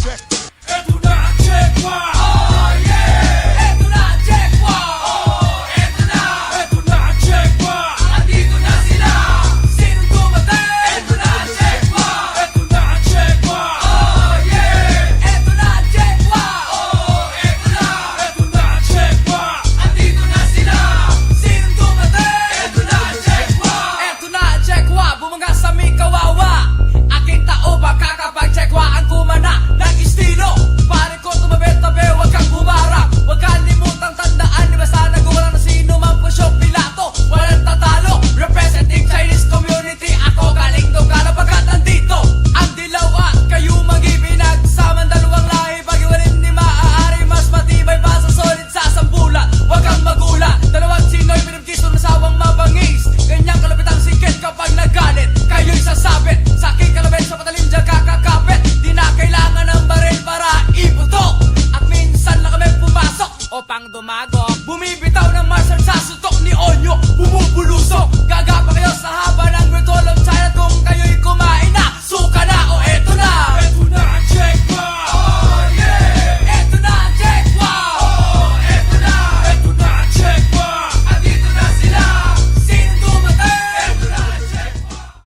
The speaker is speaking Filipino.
check. Eto na ang Checkwa! Oh yeah! Eto na ang Checkwa! Oh, eto na! Eto na ang Checkwa! Andito na sila! Sinong dumating? Eto na ang Checkwa! Eto na ang Checkwa! Oh yeah! Eto na ang Checkwa! Oh, eto na! Eto na ang Checkwa! Andito na sila! Sinong dumating? Eto na ang Checkwa! Eto na ang Checkwa! Bumaga sa may kawawa! Aking tao ba kakapag-Checkwa ang kumana ng estilo? Pare ko tumabi-tabi, huwag kang bumarap. Huwag kalimutang tandaan, di ba sana gumalang na sino man po siyang Pilato? Walang tatalo, representing Chinese community. Ako galing doon ka na pagkat andito ang dilaw at kayo mag-ibinag. Samang dalawang lahi, pag-iwanin di maaari. Mas matibay pa sa solid sa sambulan. Huwag kang magula, dalawang sinoy pinagkiso na sawang mabangis. Ganyang kalapit ang sikit kapag nagalit. Kayo'y sasabit, sa aking kalabit sa patalim dyan kakakapit. Di na kailangan ng baril para iputok. At minsan na kami pumasok o pang dumagok. Bumibitaw ng martial sa sutok ni Onyo, bumubulusok. Gagapa kayo sa haba ng Great Wall of China. Kung